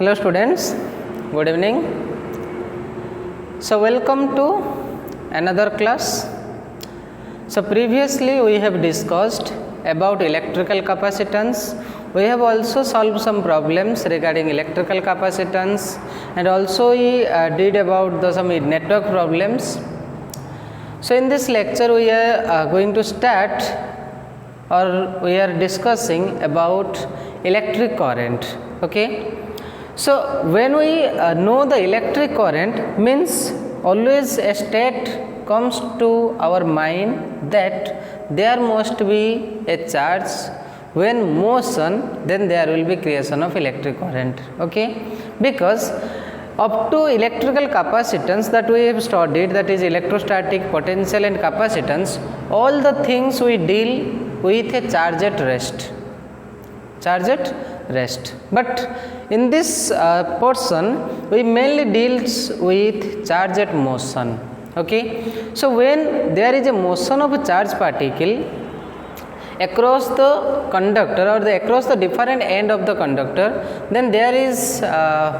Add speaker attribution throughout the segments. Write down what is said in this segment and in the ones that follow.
Speaker 1: Hello students, good evening. So welcome to another class. So previously we have discussed about electrical capacitance. We have also solved some problems regarding electrical capacitance, and also we did about some network problems. So in this lecture we are going to start, or we are discussing about electric current. Okay, so when we know the electric current, means always a state comes to our mind that there must be a charge. When motion, then there will be creation of electric current. Okay, because up to electrical capacitance that we have studied, that is electrostatic, potential and capacitance, all the things we deal with a charge at rest. But in this portion we mainly deals with charge at motion. Okay, so when there is a motion of a charge particle across the conductor or across the different end of the conductor, then there is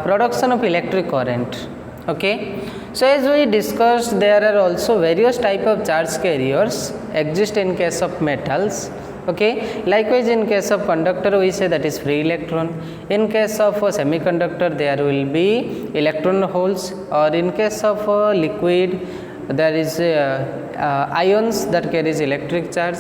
Speaker 1: production of electric current. Okay, so as we discussed, there are also various type of charge carriers exist in case of metals. Okay, likewise in case of conductor we say that is free electron. In case of semiconductor there will be electron holes, or in case of liquid there is ions that carries electric charge.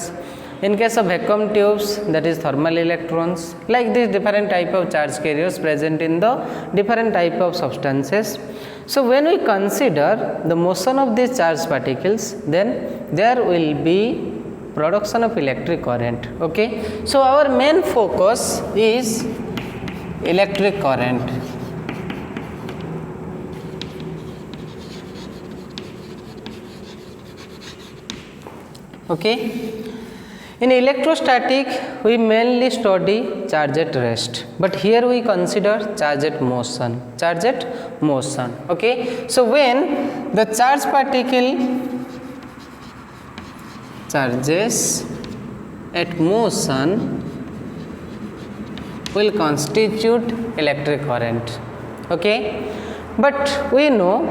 Speaker 1: In case of vacuum tubes, that is thermal electrons. Like these different type of charge carriers present in the different type of substances. So when we consider the motion of these charged particles, then there will be production of electric current. Okay, so our main focus is electric current. Okay, in electrostatic we mainly study charge at rest, but here we consider charge at motion. Okay, so when the charge particle charges at motion will constitute electric current. Okay, but we know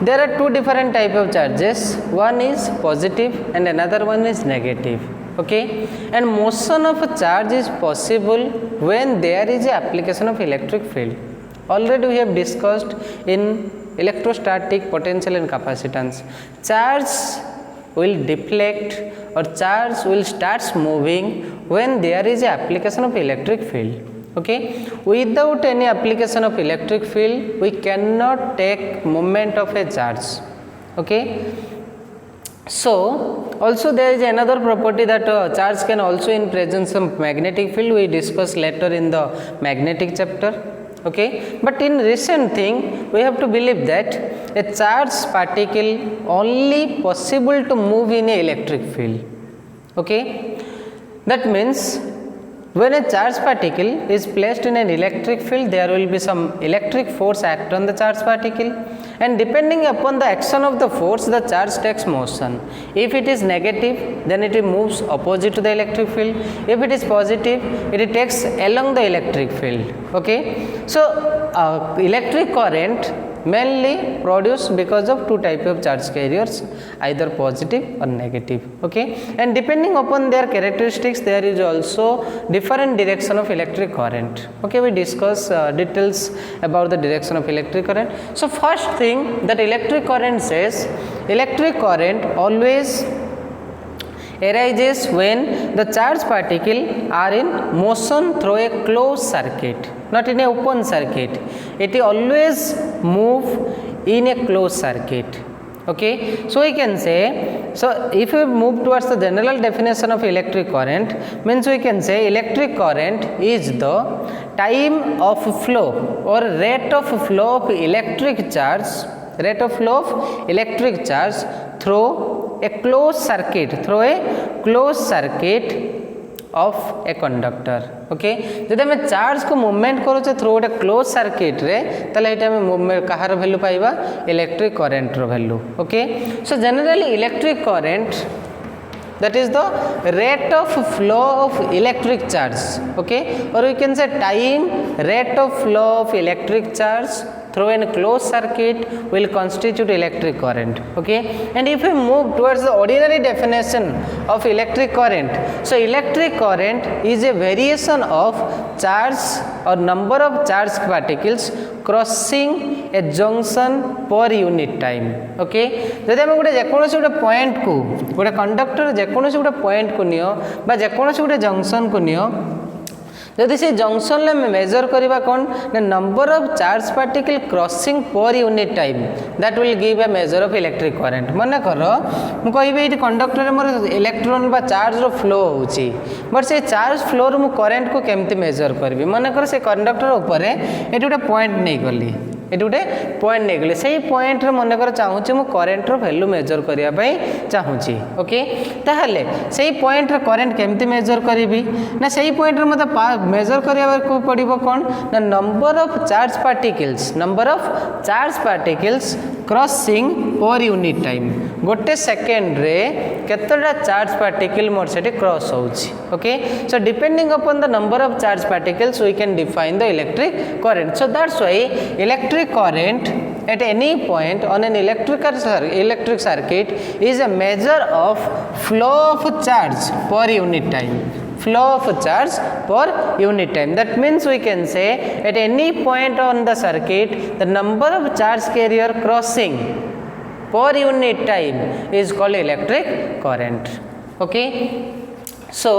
Speaker 1: there are two different type of charges. One is positive and another one is negative. Okay, and motion of a charge is possible when there is a application of electric field. Already we have discussed in electrostatic, potential and capacitance. Charge will deflect or charge will starts moving when there is a application of electric field. Okay, without any application of electric field we cannot take movement of a charge. Okay, so also there is another property that charge can also in presence of magnetic field. We discuss later in the magnetic chapter. Okay, but in recent thing we have to believe that a charged particle only possible to move in a electric field. Okay, that means when a charged particle is placed in an electric field, there will be some electric force act on the charged particle, and depending upon the action of the force, the charge takes motion. If it is negative, then it moves opposite to the electric field. If it is positive, it takes along the electric field. Okay, so electric current mainly produced because of two type of charge carriers, either positive or negative. Okay, and depending upon their characteristics, there is also different direction of electric current. Okay, we discuss details about the direction of electric current. So first thing that electric current says, electric current always arises when the charged particle are in motion through a closed circuit, not in a open circuit. It always move in a closed circuit. Okay, so we can say, so if we move towards the general definition of electric current, means we can say electric current is the time of flow or rate of flow of electric charge, through a closed circuit of a conductor. Okay, जब हमें charge को movement करूचे through गोटे close circuit रे, तले एटा हमें movement कहार वैल्यू पाइबा, इलेक्ट्रिक करंट रो value. Okay, so generally electric current that is the rate of flow of electric charge, okay, or we can say time rate of flow of electric charge through a closed circuit will constitute electric current, okay. And if we move towards the ordinary definition of electric current, so electric current is a variation of charge or number of charged particles crossing a junction per unit time, okay. जदि आम गोटे जेकोसी गोटे point को गोटे conductor जेकोसी गोटे point को neo बा जेकोसी गोटे जंक्शन को नियो, जदि से जंक्शन में मेजर करवा कौन ना number of charge particle crossing per unit time that will give a measure of electric current. मन कर मुझे ये कंडक्टर मोर इलेक्ट्रॉन बा चार्ज रो फ्लो होची, बट से चार्ज फ्लो रो मु करंट को केमती मेजर करबी। मन कर से कंडक्टर ऊपर ये गोटे पॉइंट नहीं गली, ये गोटे पॉइंट नहीं गली, से पॉइंट मन कर चाहूँगी मुझे करेन्ट वैल्यू मेजर करने चाहूँगी, ओके। ताहले से पॉइंट करेन्ट केमती मेजर करी ना से पॉइंट मतलब मेजर करने पड़ो कौन ना number of charge particles, number of charge particles crossing per unit time, गोटे सेकेंड रे केतटा चार्ज पार्टिकल मोर से क्रॉस होउछि, okay. So depending upon the number of charge particles we can define the electric current. So that's why electric current at any point on an electric circuit is a measure of flow of charge per unit time, flow of charge per unit time. That means we can say at any point on the circuit the number of charge carrier crossing per unit time is called electric current, okay. So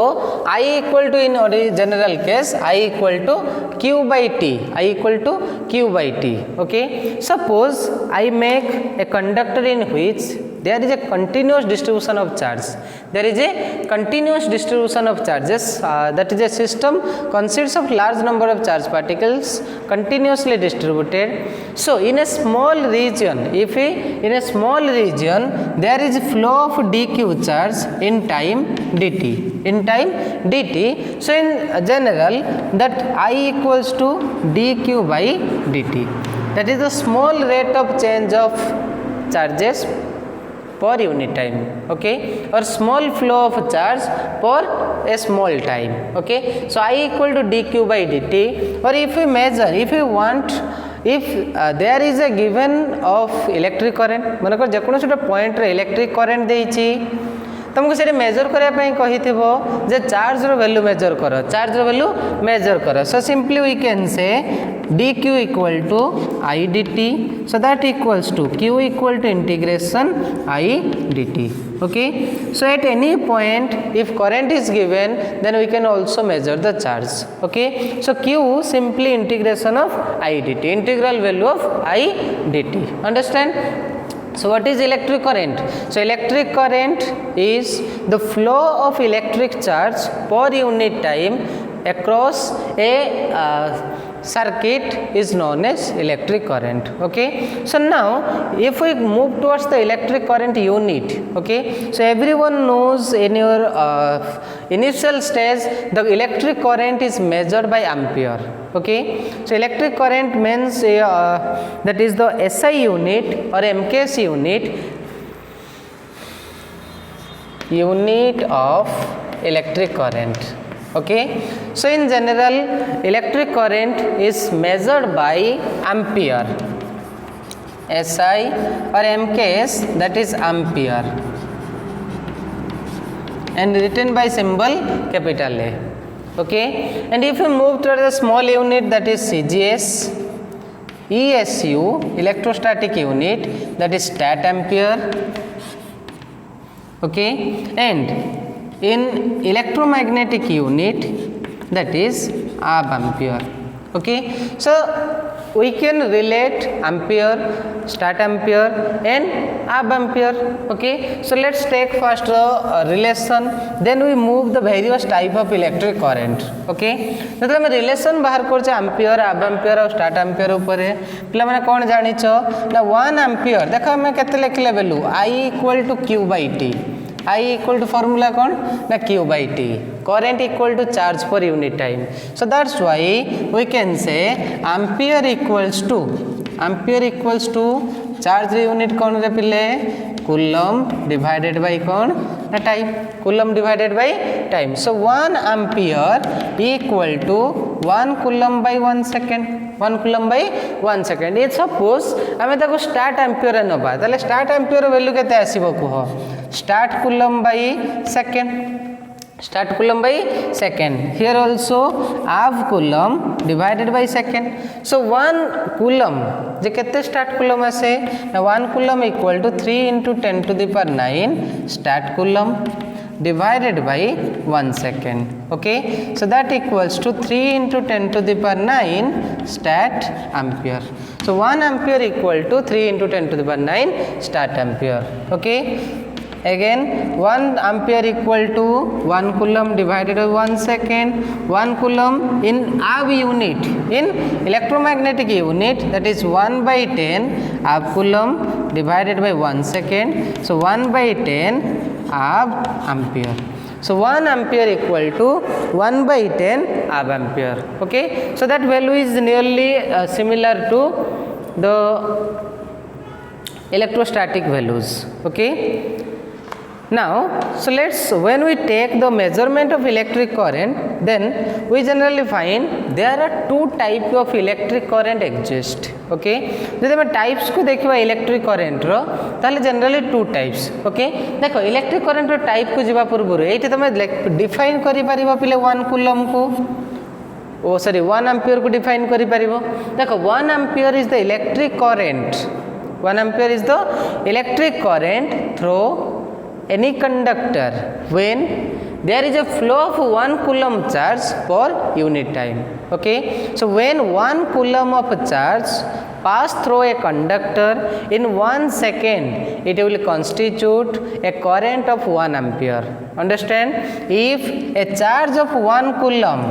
Speaker 1: I equal to in general case I equal to Q by T, I equal to Q by T, okay. Suppose I make a conductor in which there is a continuous distribution of charge, there is a continuous distribution of charges, that is a system consists of large number of charge particles continuously distributed. So in a small region, if in a small region there is flow of dq charge in time dt, in time dt, so in general that I equals to dq by dt, that is the small rate of change of charges per unit time, okay, or small flow of charge per a small time, okay. So I equal to dq by dt, or if we measure, if we want, if there is a given of electric current, मनकर जेकोसी गोटे point रे electric current देइछि तुमको से measure करने कही जे charge रो value measure कर, charge रो वैल्यू मेजर कर। So simply we can say dq equal to I dt, so that equals to q equal to integration I dt, okay. So at any point if current is given then we can also measure the charge, okay. So q simply integration of I dt, integral value of I dt, understand. So what is electric current? So electric current is the flow of electric charge per unit time across a circuit is known as electric current, okay. So now if we move towards the electric current unit, okay, so everyone knows in your initial stage the electric current is measured by ampere, okay. So electric current means that is the SI unit or MKS unit of electric current, okay. So in general electric current is measured by ampere, SI or MKS, that is ampere, and written by symbol capital A, okay. And if you move to the small unit, that is CGS, ESU electrostatic unit, that is stat ampere, okay. And in electromagnetic unit, that is ab ampere, okay. So we can relate ampere, stat ampere and ab ampere, okay. So let's take first the relation, then we move the various type of electric current, okay. तो हम relation बाहर कर ampere, ab ampere और stat ampere ऊपर पिला माने कौन जानी छो ना 1 ampere देखो हमें केते लिखले value I equal to q by t, I equal to formula कौन ना q by t, current equal to charge per unit time. So that's why we can say ampere equals to charge unit कौन रे पिले coulomb divided by कौन ना time, coulomb divided by time. So 1 ampere equal to 1 coulomb by 1 second, 1 coulomb by 1 second. ये suppose हमें ताको start ampere नबा ताले start ampere value केते आसीबो कुह start coulomb by second, start coulomb by second. Here also half coulomb divided by second. So 1 coulomb जे केते start coulomb आसे ना 1 coulomb equal to 3 into 10 to the power 9 start coulomb divided by 1 second. Okay, so that equals to 3 into 10 to the power 9 start ampere. So 1 ampere equal to 3 into 10 to the power 9 start ampere. Okay, again 1 ampere equal to 1 coulomb divided by 1 second. 1 coulomb in half unit in electromagnetic unit, that is 1 by 10 half coulomb divided by 1 second. So 1 by 10 half ampere. So 1 ampere equal to 1 by 10 half ampere. Okay, so that value is nearly similar to the electrostatic values. Okay, now so let's, when we take the measurement of electric current, then we generally find there are two type of electric current exist. Okay, जब हम types को देखिबा electric current रो ताले generally two types. Okay, देखो electric current रो type को जिबा पूर्व एठी तमे define करि परिबो पिले 1 coulomb को ओ सॉरी 1 ampere को define करि परिबो. देखो 1 ampere is the electric current, 1 ampere is the electric current through any conductor when there is a flow of 1 coulomb charge per unit time. Okay, so when 1 coulomb of charge pass through a conductor in 1 second, it will constitute a current of 1 ampere. Understand? If a charge of 1 coulomb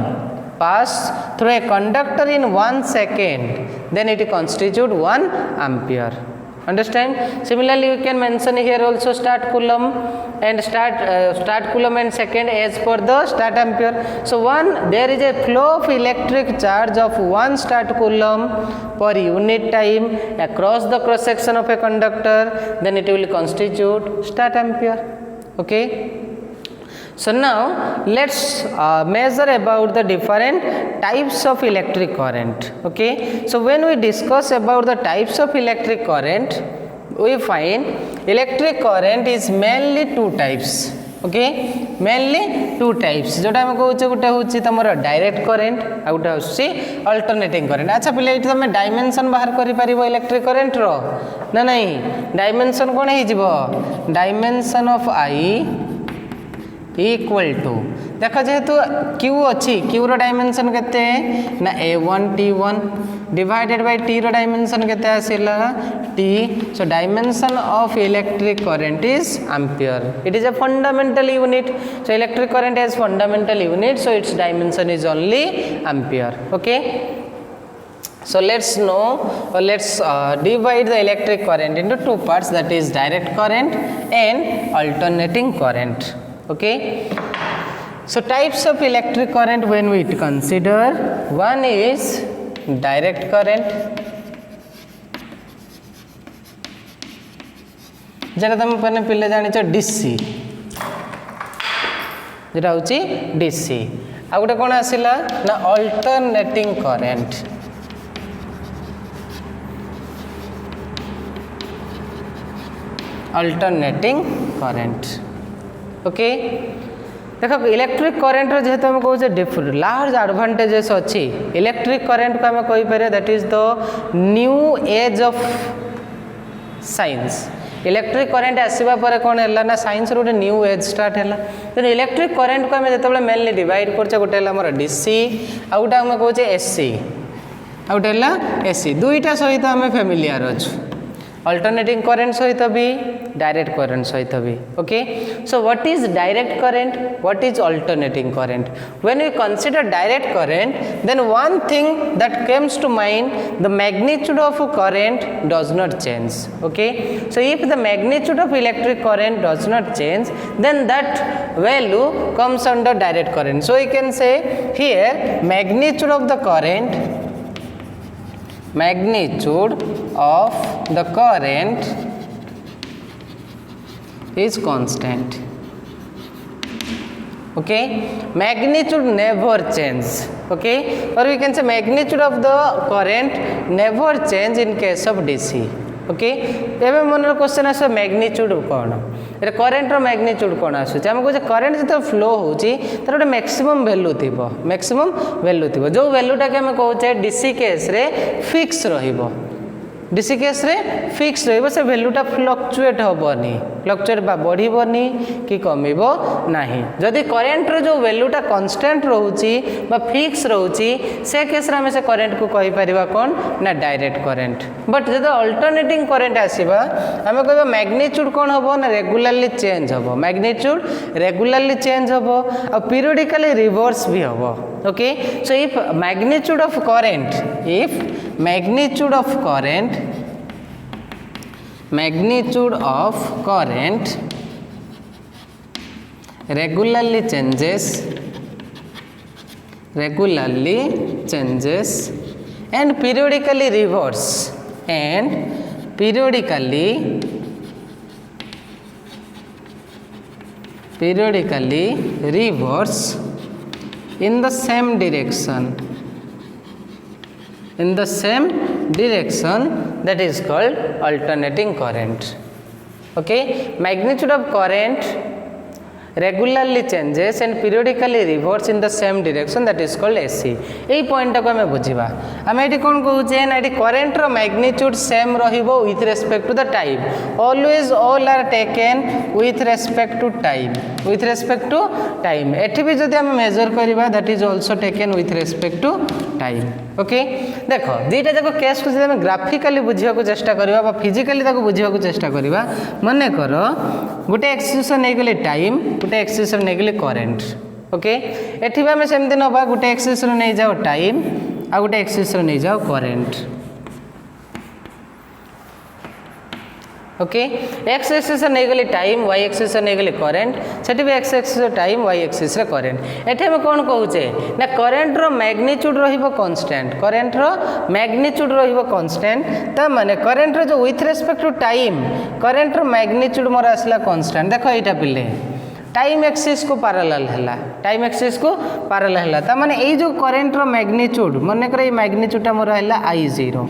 Speaker 1: pass through a conductor in 1 second, then it constitute 1 ampere. Understand? Similarly, you can mention here also start coulomb and start coulomb and second as per the start ampere. So there is a flow of electric charge of 1 start coulomb per unit time across the cross section of a conductor, then it will constitute start ampere. Okay, so now let's measure about the different types of electric current. Okay, so when we discuss about the types of electric current, we find electric current is mainly two types. Okay, mainly two types. जोटा हम कहूचे गोटे होची तमरो direct current आ गोटे होची alternating current. अच्छा पिले एठी तमे डायमेंशन बाहर करि परिबो इलेक्ट्रिक करंट रो ना नहीं? डायमेंशन कोन हे जिवो? Dimension of I equal to देख जेहेतु क्यू अच्छी क्यू रो डायमेंशन केते ना a1 t1 divided by t रो डायमेंशन केते आसिला t. So dimension of electric current is ampere. It is a fundamental unit. So electric current has fundamental unit, so its dimension is only ampere. Okay, so let's know or let's divide the electric current into two parts, that is direct current and alternating current. Okay, so types of electric current when we consider, one is direct current, जेटा तुम पने पिले जानिछ DC, जेटा होची DC. आ गोटे कोन आसिला ना alternating current. Alternating current. Okay, देखो electric current जेहेतु हम कहूँ लार्ज एडवांटेजेस अच्छी. इलेक्ट्रिक करंट को आम कहीपर that is the new age of science. Electric current आसवा पर कौन है ना साइंस रोटे न्यू एज स्टार्ट है. तेणु इलेक्ट्रिक करंट को आम जो मेनली डिवाइड कर गोटे आमर डीसी आ गोटे आम कहे एसी आ गोटे एसी. दुईटा सहित आम फेमिलियर अच्छु, अल्टरनेटिंग करंट सहित भी डायरेक्ट करंट सहित भी. Okay, so what is direct current, what is alternating current? When we consider direct current, then one thing that comes to mind, the magnitude of current does not change. Okay, so if the magnitude of electric current does not change, then that value comes under direct current. So we can say here magnitude of the current, magnitude of the current is constant. Okay, magnitude never change. Okay, or we can say magnitude of the current never change in case of DC. Okay एवं मन question आस magnitude कौन ये करेन्टर magnitude कौन आसूँ आम कहे current जो flow होती तर गोटे मैक्सिमम वैल्यू थी मैक्सिमम वैल्यू थी जो वैल्यूटा कि आम कहे डीसी केस रे फिक्स रहिबो डीसी केस रे फिक्स रहिबो से वैल्यूटा फ्लक्चुएट हेबनी फ्लक्चुएट बढ़नी कि कमिबो नाही जदि करेन्टर जो वैल्यूटा कांस्टेंट रोची बा फिक्स रोची से केस रे आम से करेन्ट को कहि परिबा कोन ना डायरेक्ट करेन्ट बट जदि अल्टरनेटिंग करेन्ट आसीबा आम कहबा मैग्नीट्यूड कोन हबो ना रेगुलरली चेंज हबो मैग्नीट्यूड रेगुलरली चेंज हबो और पीरियडिकली रिवर्स भी हबो okay so if magnitude of current if magnitude of current regularly changes and periodically reverse in the same direction that is called alternating current. Okay, magnitude of current regularly changes and periodically reverse in the same direction that is called AC. यही point को हमें बुझा आम ये कौन कहे ना ये करेन्ट रो मैग्नीट्यूड सेम रहिबो with respect to the time always all are taken with respect to time एठी भी जदि हम मेजर करबा that is also taken with respect to time okay देख दुईटा जाक केस को जब ग्राफिकाली बुझा चेष्टा करवा फिजिकाली बुझा चेष्टा करवा मन कर गोटे एक्सप्रेशन नहीं गली टाइम गोटे एक्सप्रेशन नहीं गली करेन्ट ओके एठी आम सेमती नवा गोटे एक्सप्रेशन नहीं जाओ टाइम आ गोटे एक्सप्रेशन नहीं जाओ करेन्ट ओके एक्स एक्सिस नहीं गली टाइम वाई एक्सिस नहीं गली करेन्ट से X axis time Y axis current एठी हम कौन कहूचे ना करेन्ट रो मैग्नीट्यूड रहिबो कांस्टेंट करेन्ट रो मैग्नीट्यूड रहिबो कांस्टेंट ता माने करेन्ट रो जो with respect to time current रो मैग्नीट्यूड मोर आसला कांस्टेंट देखो एटा पिले टाइम एक्सिस को पैरेलल है टाइम एक्सिस को पैरेलल है माने ये जो करेन्ट रो मैग्नीट्यूड मन कर मैग्नीट्यूडटा मोर है I0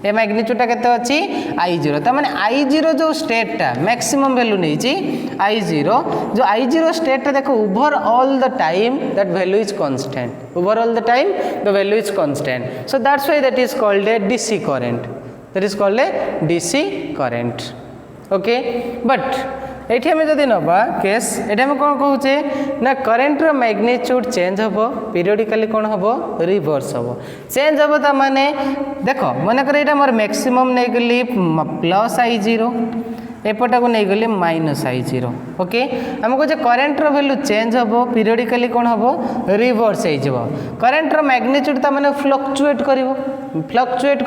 Speaker 1: ए मैग्नीट्यूडटा केते अछि I0 ता माने I0 जो स्टेटटा मैक्सिमम वैल्यू नहीं I0 जो I0 स्टेटटा देखो over all the time that value is constant over all the time the value is constant so that's why that is called A DC current that is called A DC current okay but एठी हमें जदि नबा case एठी हम कोन कहूचे ना current रो magnitude change हबो periodically कोन हबो reverse हबो चेंज हबो ता माने देखो मन कर एटा मोर मैक्सिमम नै गली प्लस I0 एपटा को नहीं गली माइनस I0 ओके हम कहे करेन्ट रो वैल्यू चेंज हबो पीरियडिकली कोन हबो रिवर्स हो जिवो करेन्ट रो मैग्नीट्यूड ता माने फ्लक्चुएट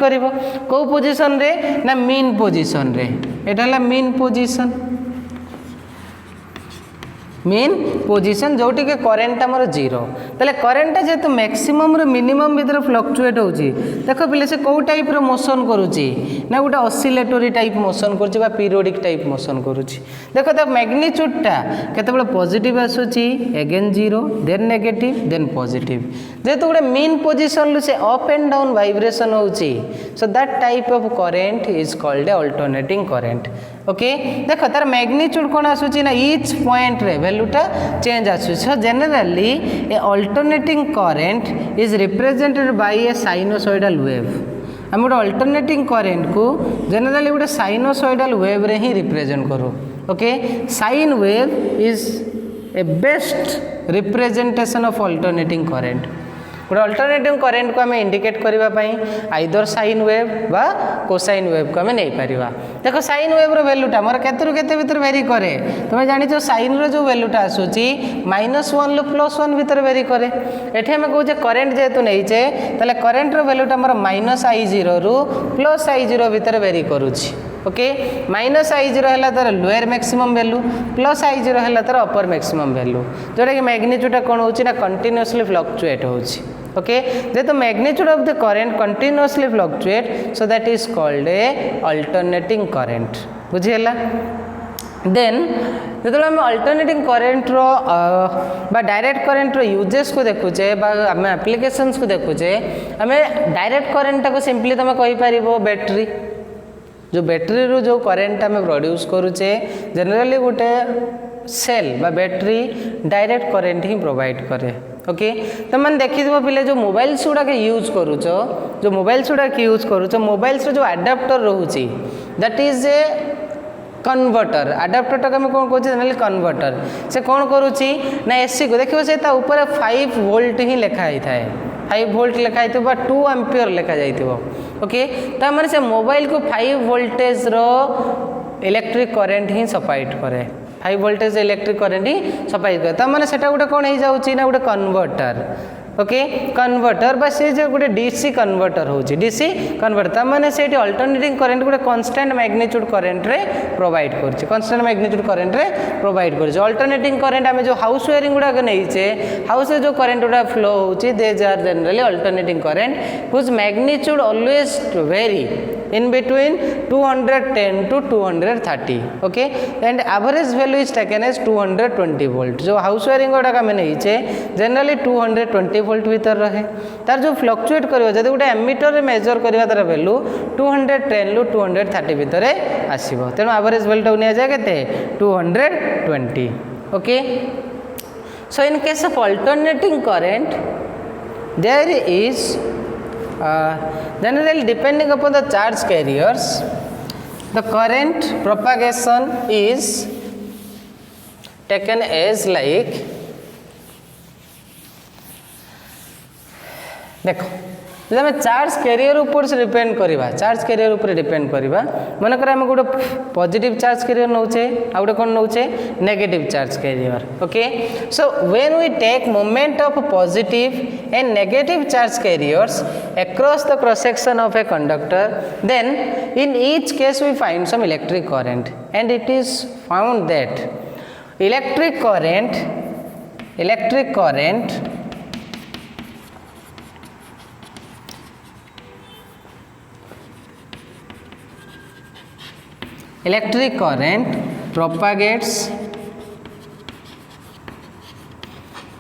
Speaker 1: करिवो को पोजीशन रे ना मीन पोजीशन रे एटा हला मीन पोजीशन जोटी के करेन्टा मोर जीरो तेल करेन्टा जेहेतु मैक्सिमम रो मिनिमम भीतर फ्लक्चुएट होची देखो पिले से कौ टाइप रो मोशन करूची ना गोटे ऑसिलेटरी टाइप मोशन करूची बा पीरियोडिक टाइप मोशन करूची देखो त मैग्नीट्यूडटा केतेबेले पॉजिटिव आसुची again zero then negative then positive जेहेतु गोटे मीन पोजीशन से अप एंड डाउन वाइब्रेशन होची so that type of current is called a alternating current okay देखो तार मैग्नीट्यूड कौन आसूची ना ईच पॉइंट रे वैल्यूटा चेंज आसूची so generally a alternating current is represented by a sinusoidal wave हम गोटे अल्टरनेटिंग करेंट को जनरली गोटे साइनोसॉइडल वेव रे ही रिप्रेजेंट करू okay sine wave is a best representation of alternating current गोटे अल्टरनेटिव करेंट को आम इंडिकेट करने आइदर साइन वेव बा कोसाइन वेव को आम नहीं पारिबा देखो साइन वेव रो वैल्यूटा मोर केते केते भीतर वेरी करे तुम जानिछ साइन रो जो वैल्यूटा आसूची -1 लो +1 भीतर वेरी करे एठी हम कहूचे करेंट जेहेतु नहींचे ताले करेंट रो वैल्यूटा मोर -I0 रु +I0 भीतर वेरी करूची ओके -I0 है तार लोअर मैक्सिमम वैल्यू +I0 है तार अपर मैक्सिमम वैल्यू जोटा कि मैग्नीट्यूड कौन होची ना कंटिन्यूअसली फ्लक्चुएट होची ओके जेहेतु magnitude of the current continuously fluctuate so that is called a alternating current बुझीगला देन जो आम alternating current direct current uses को देखुचे आम एप्लिकेशंस को देखुचे आम डायरेक्ट करेन्ट को सिंपली तुम कहीपर बैटेरी जो बैटेरी रू जो करेन्ट आम प्रोड्यूस करुचे जनरली गोटे सेल बा बैटेरी डायरेक्ट करेन्ट ही प्रोवाइड करे ओके तो मैंने देखी पिले जो मोबाइल्स गुड़ाक यूज करुच जो मोबाइल्स गुड़ाक यूज करुच मोबाइल्स जो आडाप्टर रोचे दैट इज ए कन्वर्टर आडाप्टर टाक आम कौन कहे जनरली कन्वर्टर से कौन करुच्ची ना एसी को देखिए से ऊपर 5 वोल्ट ही लिखाई थाए 5 वोल्ट लिखाई 2 एम्पियर लिखा जाइथिबो ओके ता माने से मोबाइल को 5 वोल्टेज रो इलेक्ट्रिक करेन्ट ही सप्लाई करे 5 वोल्टेज इलेक्ट्रिक करेन्ट ही सप्लाई करे ता माने सेटा गोटे कौन हो जाउची ना गोटे कन्वर्टर ओके कन्वर्टर बा से जो गोटे डीसी कन्वर्टर होची डीसी कन्वर्टर ता माने सेठी अल्टरनेटिंग करेन्ट गोटे कांस्टेंट मैग्नीट्यूड करेन्ट रे प्रोवाइड करची कांस्टेंट मैग्नीट्यूड करेन्ट रे प्रोवाइड करची अल्टरनेटिंग करेन्ट आमे जो हाउस वायरिंग गुडा नहींचे हाउस रे जो करेन्ट गुडा फ्लो होची these are generally alternating current whose magnitude always vary in between 210 to 230 okay and average value is taken as 220 volt जो हाउस वायरिंग गुडा आम नहीं जनरली 220 वोल्ट भीतर रहे तार जो फ्लक्चुएट कर जब गोटे एमीटर रे मेजर करवा तार वैल्यू 210 रु 230 भितर आसो तेणु एवरेज वैल्यू नि जाए के 220 okay so in case of alternating current there is generally depending upon the charge carriers the current propagation is taken as like देखो जब आम चार्ज कैरियर ऊपर से डिपेंड करवा चार्ज कैरियर ऊपर डिपेंड करवा मन कर आम गोटे पॉजिटिव चार्ज कैरियर नौचे आ गोटे कौन नौचे negative charge carrier okay so when we take moment of positive and negative charge carriers across the cross section of a conductor then in each case we find some electric current and it is found that electric current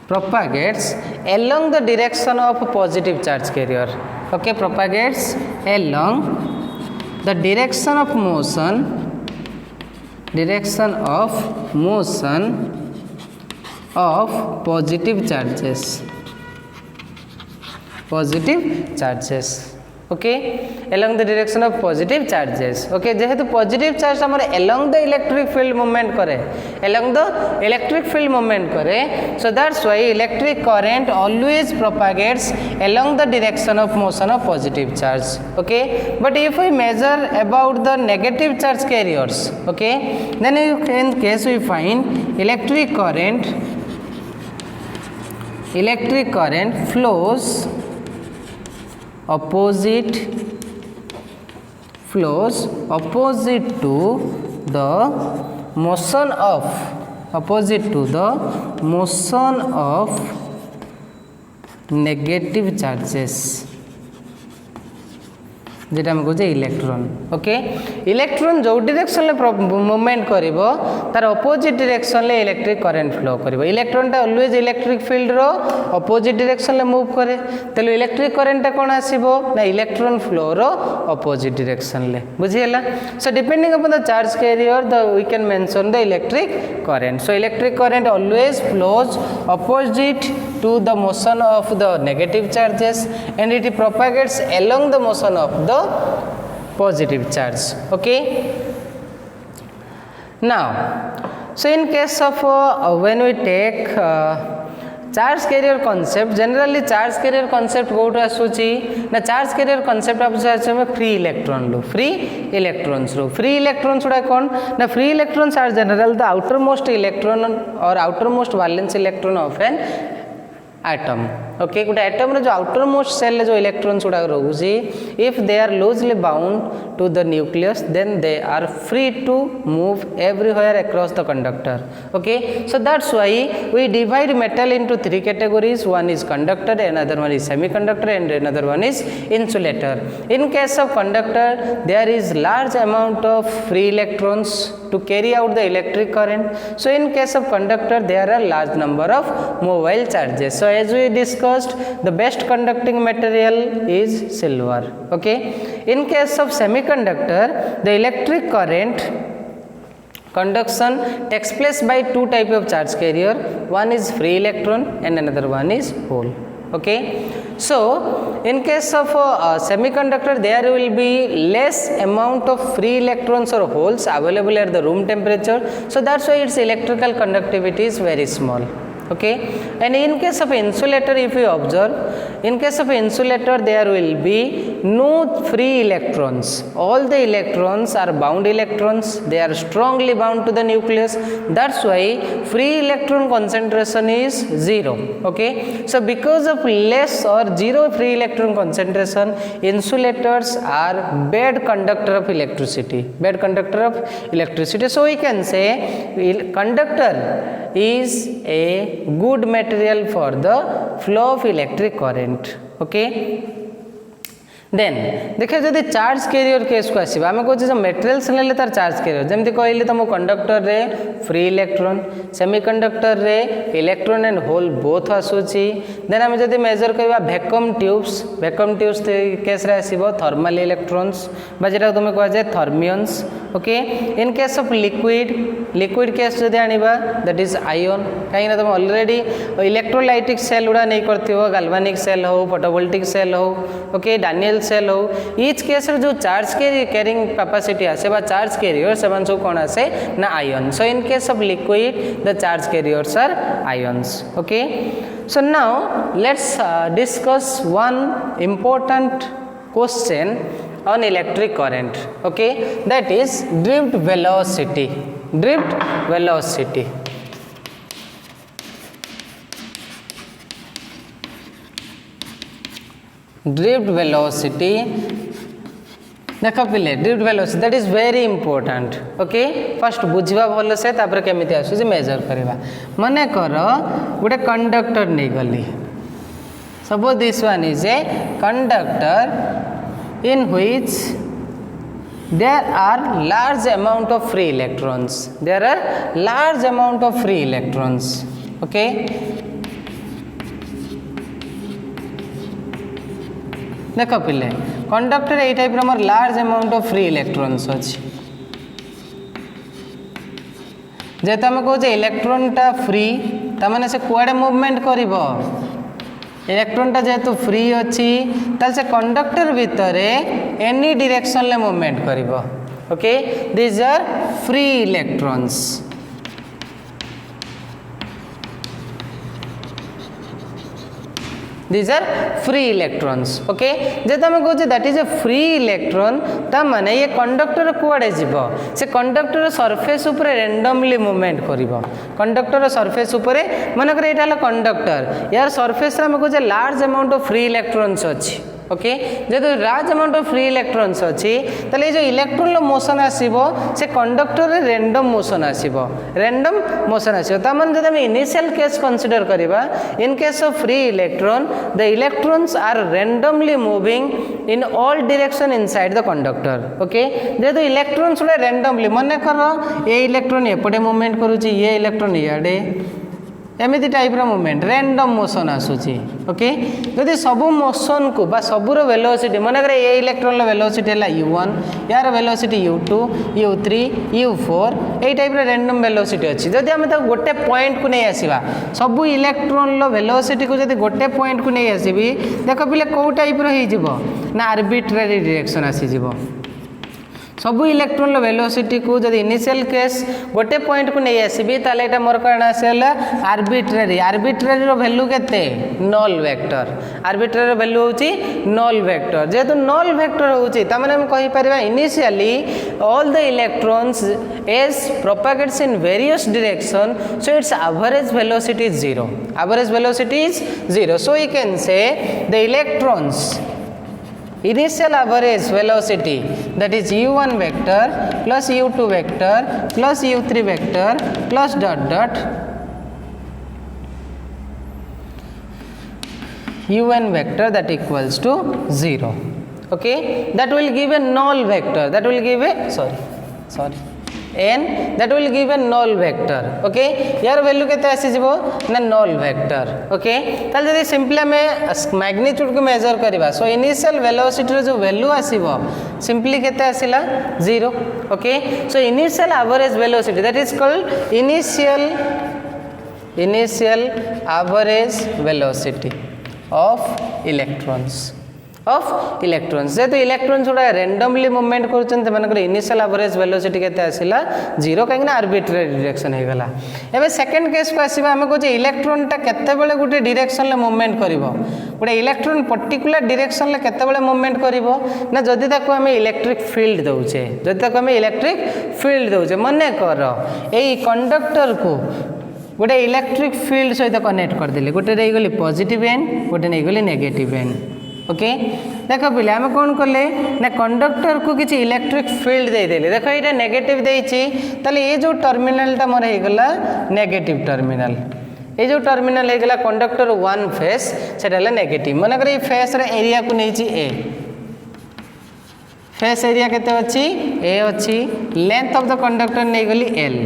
Speaker 1: propagates along the direction of positive charge carrier okay propagates along the direction of motion of positive charges okay along the direction of positive charges okay जेहेतु positive charge हमर along the electric field movement करे along the electric field movement करे so that's why electric current always propagates along the direction of motion of positive charge okay but if we measure about the negative charge carriers okay then in case we find electric current flows opposite to the motion of negative charges जेटा हम कहे electron okay electron जो direction movement करिवो तार opposite direction ले electric current flow करिवो electron टा always electric field रो अपोजिट डायरेक्शन ले मूव करे तेलो इलेक्ट्रिक करंट कोन आसीबो ना इलेक्ट्रॉन फ्लो रो अपोजिट डायरेक्शन ले बुझियला so depending upon the charge carrier the we can mention the electric current so electric current always flows opposite to the motion of the negative charges and it propagates along the motion of the positive charge okay now so in case of when we take charge carrier concept generally charge carrier concept कोट आसूची ना charge carrier concept आम free electron लो free electrons गुड़ा कौन ना free electrons are general the outermost electron और outermost valence electron of an atom okay गोटे एटम रो जो आउटर मोस्ट सेल जो इलेक्ट्रॉन्स गुड़ा रोचे if they are loosely bound to the nucleus then they are free to move everywhere across the conductor okay so that's why we divide metal into three categories one is conductor another one is semiconductor and another one is insulator in case of conductor there is large amount of free electrons to carry out the electric current so in case of conductor there are large number of mobile charges so as we discussed the best conducting material is silver okay in case of semiconductor the electric current conduction takes place by two type of charge carrier one is free electron and another one is hole okay so in case of semiconductor there will be less amount of free electrons or holes available at the room temperature so that's why its electrical conductivity is very small okay and in case of insulator if you observe in case of insulator there will be no free electrons all the electrons are bound electrons they are strongly bound to the nucleus that's why free electron concentration is zero okay so because of less or zero free electron concentration insulators are bad conductor of electricity so we can say conductor is a good material for the flow of electric current okay then देखिए जदि charge carrier case को आसवा आम कहे जो materials ने तार charge carrier जमी कहली तुम कंडक्टर रे फ्री इलेक्ट्रॉन सेमीकंडक्टर रे इलेक्ट्रॉन एंड होल बोथ आसूची देन आम जदि मेजर करवा वैक्यूम ट्यूब्स केस रे आसीबो थर्मल इलेक्ट्रॉन्स बा जेटा तुम कह जाए thermions okay in case of liquid case जदि आनिबा दैट इज आयन कहीं तुम ऑलरेडी इलेक्ट्रोलाइटिक सेल गुड़ा नहीं करथिबो गाल्वानिक सेल हो फोटोवोल्टिक सेल हो ओके डानियल सेल हो ईच केस जो चार्ज कैरिंग कैपेसिटी आसे बा चार्ज कैरियर से सब कौन आसे ना ion so in case of liquid the charge carriers are ions okay so now let's discuss one important question on electric current okay that is drift velocity देख पिले drift velocity that is very important okay first बुझा भल से तापर केमिति आसुची major करवा मने कर गोटे कंडक्टर नहीं गली suppose this one is a conductor in which there are large amount of free electrons okay देख पिले कंडक्टर ये टाइप रो large amount of free electrons अच्छी जेहेतु आम कहे इलेक्ट्रॉन टा फ्री तमाने से कुआडे मूवमेंट करिवो इलेक्ट्रॉनटा जेहेतु फ्री अच्छी ताल से कंडक्टर भितर एनी डायरेक्शन ले मूवमेंट करिवो okay this are free electrons these are free electrons okay जेत हम कहूँ that is a free electron ता माने ये कंडक्टर कुआडे जीव से कंडक्टर सरफेस ऊपर रैंडमली मूवमेंट करिवो कंडक्टर सरफेस ऊपर मानकर एटा हला कंडक्टर यार सरफेस रे हम कहूँ large amount of free electrons अछि ओके जेहेतु large amount of free electrons अच्छी ताले जो इलेक्ट्रॉन मोशन आसीबो से कंडक्टर रे रैंडम मोशन आसीबो तामान जब हम इनिशियल केस कंसीडर करिबा in case of free electron the electrons are randomly moving in all direction inside the conductor okay जेहेतु इलेक्ट्रॉन्स गुडा रैंडमली मन कर ये इलेक्ट्रॉन एपटे मूवमेंट करूची ये इलेक्ट्रॉन इयाडे एमती टाइप मूवमेंट रैंडम मोशन आसूची ओके जदि सबू मोशन को बा सबूर वेलोसिटी मनकर ये इलेक्ट्रॉन वेलोसिटी है u1 यार वेलोसिटी u2 u3 u4 यही टाइप रैंडम वेलोसिटी अच्छी जदि आम गोटे पॉइंट को नहीं आसवा सबू इलेक्ट्रॉन वेलोसिटी को जब गोटे पॉइंट को नहीं आसबि देख पिले कौ टाइप ना आर्बिट्रारी डायरेक्शन आसीज सबू इलेक्ट्रॉन वेलोसिटी को जब इनिशियल केस गोटे पॉइंट को नहीं आसबि ताले एटा मोर कण आसेला आर्बिट्रेरी रो वैल्यू केते नल वेक्टर आर्बिट्रेरी रो वैल्यू होची नल वेक्टर जेतु नल वेक्टर होची त माने हम कहि परिबा initially all the electrons as propagates in various direction so its average velocity is 0 average velocity is 0 so you can say the electrons initial average velocity that is u1 vector plus u2 vector plus u3 vector plus dot dot un vector that equals to 0 okay that will give a null vector that will give a sorry n that will give a null vector okay यार value केते आसी जीवो ना null vector okay ताल जदी simply हमें magnitude को major करबा सो इनिशियल वेलोसिटी रो जो वैल्यू आसीबो सिंपली केते आसीला 0 okay so initial average velocity that is called initial average velocity of electrons जेहेतु इलेक्ट्रॉन्स गुड़ा रैंडमली मूवमेंट कर इनिशियल एवरेज वेलोसिटी केते आसिला 0 कहीं आर्बिट्रेरी डायरेक्शन हो गला एबे सेकंड केस को आसीबा हमें कहजे इलेक्ट्रॉनटा केते बेले गुटे डायरेक्शन ले मूवमेंट करिवो गुटे इलेक्ट्रॉन पर्टिकुलर डायरेक्शन ले केते बेले मूवमेंट करिवो ना जदी ताको हमें इलेक्ट्रिक फील्ड दउचे जदी ताको हमें इलेक्ट्रिक फील्ड दउचे मने कर एई कंडक्टर को गोटे इलेक्ट्रिक फील्ड सहित कनेक्ट कर देले गोटे रही गली पॉजिटिव एंड गोटे नहीं गली नेगेटिव एंड ओके देख पिले आम कौन कले ना कंडक्टर को किसी इलेक्ट्रिक फील्ड दे देले देख ये नेगेटिव देइछि ताले ये जो टर्मिनलटा मोर हो गला नेगेटिव टर्मिनल ये जो टर्मिनल हो गला कंडक्टर वन फेस सेटा ले नेगेटिव मन कर फेस रे एरिया को नहीं ए फेस एरिया केते अछि ए अछि लेंथ ऑफ द कंडक्टर नहीं गली L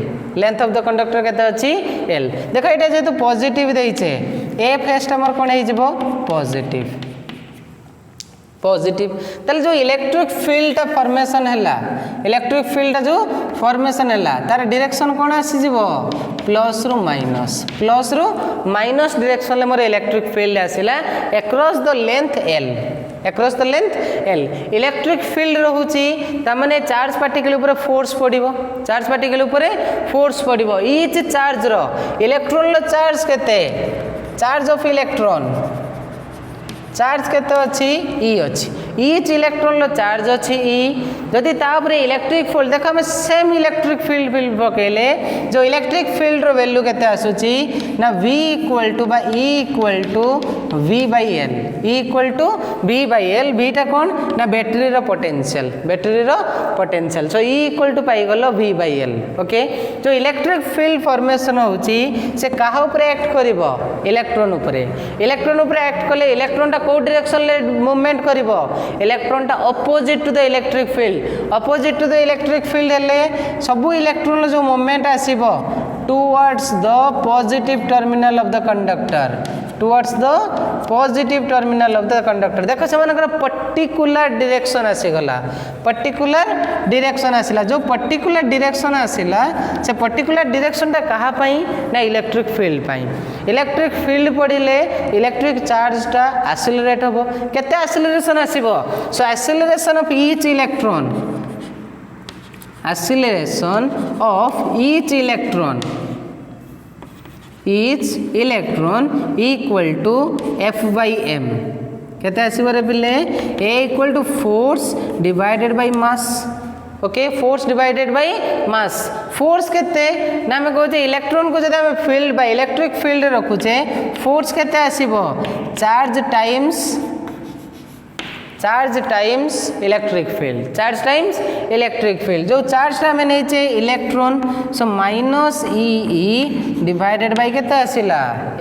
Speaker 1: length of the conductor केते अछि एल देख एटा जेतु पॉजिटिव देइछे ए फेसटा मोर कोन हे जिवो पॉजिटिव ताले जो इलेक्ट्रिक फील्ड फॉर्मेशन हैला इलेक्ट्रिक फील्ड जो फॉर्मेशन हैला तार डायरेक्शन कोन आसी जिवो प्लस रु माइनस डायरेक्शन ले मोर इलेक्ट्रिक फील्ड आसिला across the length L electric field रहूची ता माने चार्ज पार्टिकल ऊपर फोर्स पड़िबो चार्ज पार्टिकल ऊपर फोर्स पड़िबो ईच चार्ज रो इलेक्ट्रॉन लो चार्ज केते चार्ज ऑफ इलेक्ट्रॉन चार्ज केते अछि ई अछि ईच इलेक्ट्रॉन लो चार्ज अछि ई जदि तापर इलेक्ट्रिक फील्ड देखो हम सेम इलेक्ट्रिक फील्ड पकेले जो इलेक्ट्रिक फील्ड रो वैल्यू केते आसुची ना v इक्वल टू बा e equal to v by l e equal to v by l v टा कोन ना बैटरी रो potential so e equal to पाई गलो v बाय l ओके जो इलेक्ट्रिक फील्ड फॉर्मेशन होची से काहा ऊपर एक्ट करिवो इलेक्ट्रॉन ऊपर एक्ट करले इलेक्ट्रॉन टा को डायरेक्शन ले मूवमेंट करिवो इलेक्ट्रॉन टा opposite to the electric field हेले सबु इलेक्ट्रॉन जो movement आसीबो towards the positive terminal of the conductor देखो से मानकर पर्टिकुलर डायरेक्शन आसीला जो पर्टिकुलर डायरेक्शन आसीला से पर्टिकुलर डायरेक्शन टा कहा पई ना इलेक्ट्रिक फील्ड पड़िले इलेक्ट्रिक चार्ज टा एक्सेलरेट होबो केते एक्सेलरेशन आसीबो so acceleration of each electron equal to f by m केते आसीबो रे पिले a equal to force divided by mass okay force divided by mass force केते ना हम कहते इलेक्ट्रॉन को जदि हम फील्ड बाय इलेक्ट्रिक फील्ड रखुचे फोर्स केते आसीबो चार्ज टाइम्स इलेक्ट्रिक फील्ड जो चार्ज टा में नहीं electron so minus E divided by केते आसिला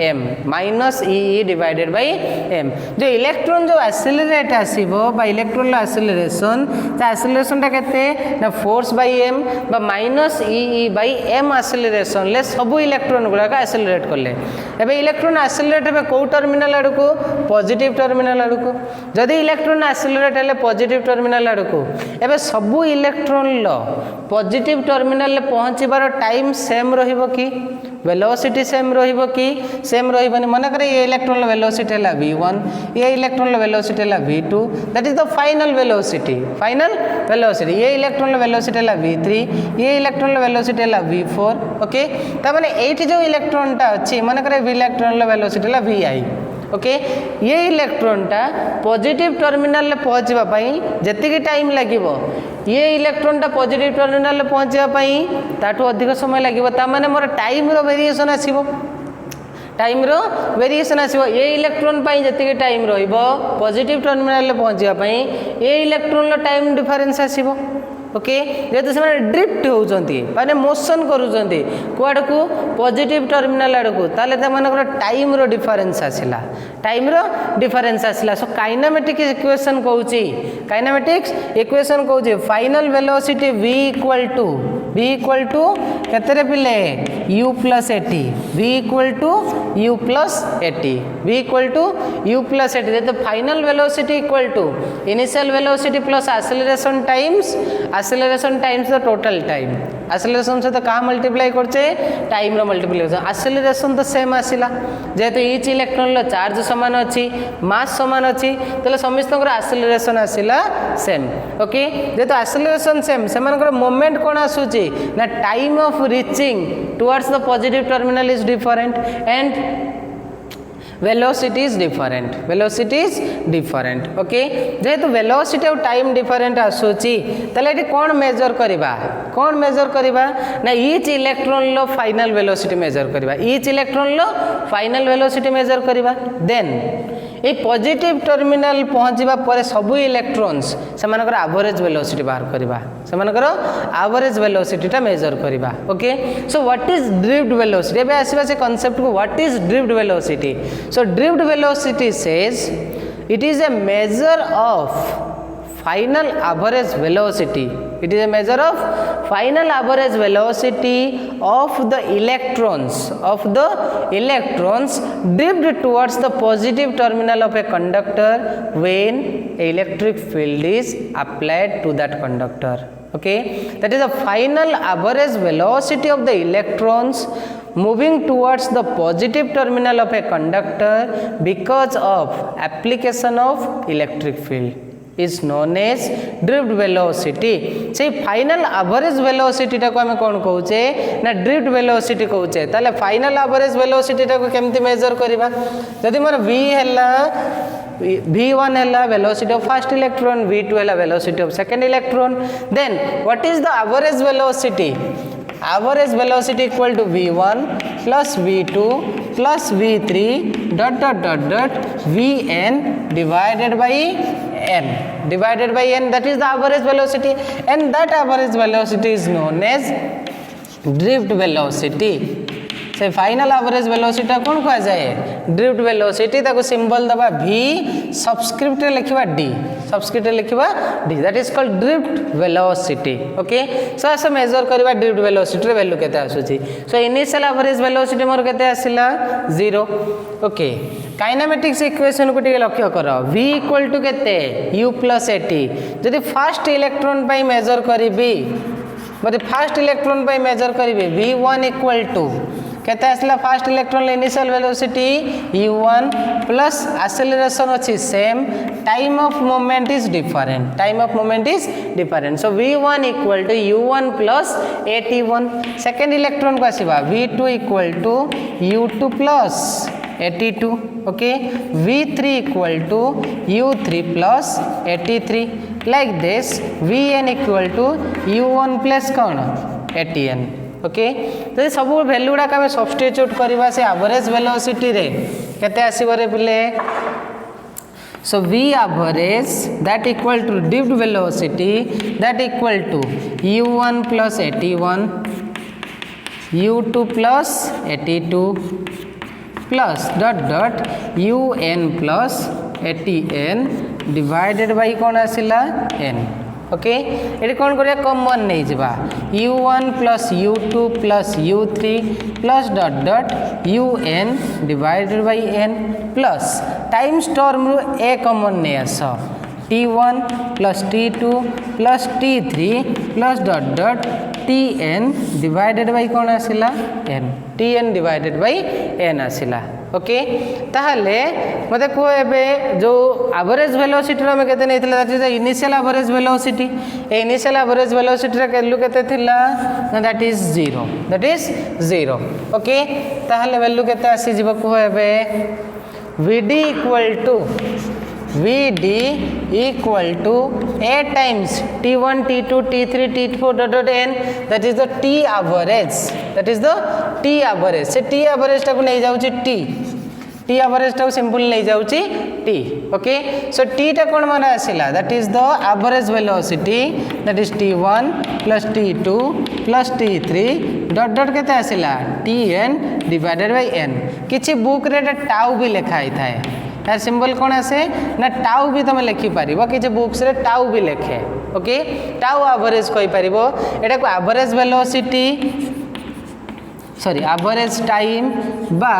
Speaker 1: m minus E divided by m जो इलेक्ट्रॉन जो एक्सेलरेट आसीबो बा इलेक्ट्रॉन लो एक्सेलरेशन ता केते ना फोर्स बाय m बा माइनस ई बाय m एक्सेलरेशन ले सब इलेक्ट्रॉन गुडा का एक्सेलरेट करले एबे इलेक्ट्रॉन एक्सेलरेट हेबे को टर्मिनल आडू को पॉजिटिव टर्मिनल आडू को जदी इलेक्ट्रॉन एक्सेलरेट हेले पॉजिटिव टर्मिनल आडू को एबे सबु इलेक्ट्रॉन लो पॉजिटिव टर्मिनल ले पहुंचीबार टाइम सेम रहिबो कि वेलोसिटी सेम रहिबो कि सेम रहिबनी मन करे ये इलेक्ट्रॉन वेलोसिटी है v1 ये इलेक्ट्रॉन वेलोसिटी है v2 that is the final velocity ये इलेक्ट्रॉन वेलोसिटी है v3 ये इलेक्ट्रॉन वेलोसिटी है v4 ओके ता माने एठी जो इलेक्ट्रॉन टा अछि मन करे इलेक्ट्रॉन वेलोसिटी है vi ओके ये इलेक्ट्रॉन टा पॉजिटिव टर्मिनल पहुँचवा जी टाइम लगे ये इलेक्ट्रॉन टा पॉजिटिव टर्मिनल पहुँचापी ताठू अधिक समय लगे ताने मोर टाइम रो वेरिएशन आसीबो टाइम रो वेरिएशन आसीबो ये इलेक्ट्रॉन जी टाइम रहिबो पॉजिटिव टर्मिनल पहुँचापी ये इलेक्ट्रॉन रो टाइम डिफरेंस आसीबो ओके जेहेतु से ड्रिफ्ट होती माने मोशन करुँचे कुआड़ को पॉजिटिव टर्मिनल आड़ को टाइम रो डिफरेंस आसला सो काइनेमेटिक इक्वेशन कहूँ final velocity v equal to केते पिले u plus a t v equal to u plus a t तो final velocity equal to initial velocity plus acceleration times the total time acceleration से तो क्या multiply करचे time रो multiplication acceleration तो same आसला जेहेतु ईच इलेक्ट्रॉन लो चार्ज समान अच्छी मास समान अच्छी तो समस्त एक्सेलरेशन आसला सेम ओके जेहेतु एक्सेलरेशन सेम से मोमेंट कौन आसूची ना time of reaching towards the positive terminal is different and velocity is different okay जेहेतु वेलोसिटी और टाइम डिफरेंट आसूची तले ये कौन मेजर करवा ना ईच इलेक्ट्रॉन लो फाइनल वेलोसिटी मेजर करवा देन ये पॉजिटिव टर्मिनल पहुँचवा पर सब इलेक्ट्रॉन्स से एवरेज वेलोसिटी बाहर करवा एवरेज वेलोसिटी टा मेजर करवा okay so what is drift velocity एबे आसीबा से कांसेप्ट को what is drift velocity so drift velocity says it is a measure of final average velocity of the electrons drift towards the positive terminal of a conductor when electric field is applied to that conductor okay that is the final average velocity of the electrons moving towards the positive terminal of a conductor because of application of electric field is known as drift velocity से final average velocity टा को हमें कौन कहूचे ना drift velocity कहूचे ताले final average velocity टा को केमती मेजर करबा जदि मोर v हैला v1 हैला velocity of first electron v2 हैला velocity of second electron then what is the average velocity equal to v1 plus v2 plus v3 dot vn divided by n that is the average velocity and that average velocity is known as drift velocity से final average velocity कौन कह जाए drift velocity ताको symbol दबा v subscript लिखवा d that is called drift velocity okay so आस measure करबा drift velocity value केते आसुची सो इनिशियल एवरेज वेलोसिटी मोर केते आसिला 0 ओके काइनेमेटिक्स इक्वेशन को टिके लक्ष्य कर v इक्वल टू केते u प्लस एटी जदि फर्स्ट इलेक्ट्रॉन पाई मेजर करिबी बट फर्स्ट इलेक्ट्रॉन पाई मेजर करिबी v1 इक्वल टू केते आसला first electron initial velocity u1 plus acceleration अछि same time of moment is different so v1 equal to u1 plus at1 second electron को आसीबा v2 equal to u2 plus 82 okay v3 equal to u3 plus 83 like this vn equal to u1 plus कौन 80n okay तो सब value गुड़ा आम substitute करवा से average velocity रे केते आसीबो रे पिले सो v average that equal to drift velocity that equal to u1 plus 81 u2 plus 82 plus un plus 80n divided by कौन आसिला n ओके ये कौन करिया कॉमन नहीं जावा u1 plus u2 plus u3 plus un divided by n plus times term रू a common नहीं आस t1 plus t2 plus t3 plus Tn divided by कौन आसिला n Tn divided by n आसिला ओके ताहले मते को एबे जो एवरेज वेलोसिटी रो में केते नेथिला that is the initial average velocity ए इनिशियल एवरेज वेलोसिटी रा वैल्यू केते थिला दैट इज 0 ओके ताहले वैल्यू केते आसी जीव को एबे Vd equal to a times t1 t2 t3 t4 dot n that is the t average से t average टा को नहीं जाउची t average टा को सिंपल नहीं जाउची t ओके सो t टा कोन माने आसिला that is the average velocity that is t1 plus t2 plus t3 dot केते आसिला tn डिवाइडेड बाय n किछि बुक रे टाउ भी लिखा ही थाए यार सिंबल कौन आसे ना टाउ भी तुम लिखि पारिबो कि बुक्स रे टाउ भी लिखे ओके टाउ एवरेज कहि पारिबो एटा को average velocity sorry average time बा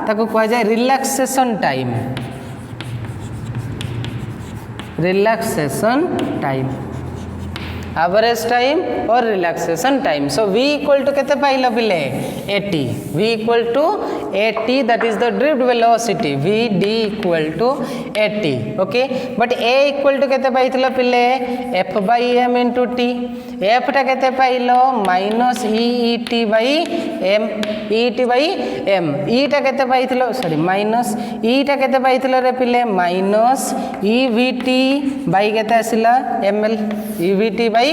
Speaker 1: ताको कह जाय रिलैक्सेशन टाइम एवरेज टाइम और relaxation time so v equal to केते पाइलो पिले 80 v equal to 80 that is the drift velocity vd equal to 80 okay but a equal to केते पाइथिलो पिले f by m into t f टा केते पाइलो minus et by m et by m e टा केते पाइथिलो सॉरी माइनस e टा केते पाइथिलो रे पिले माइनस evt बाय केते आसिला ml evt by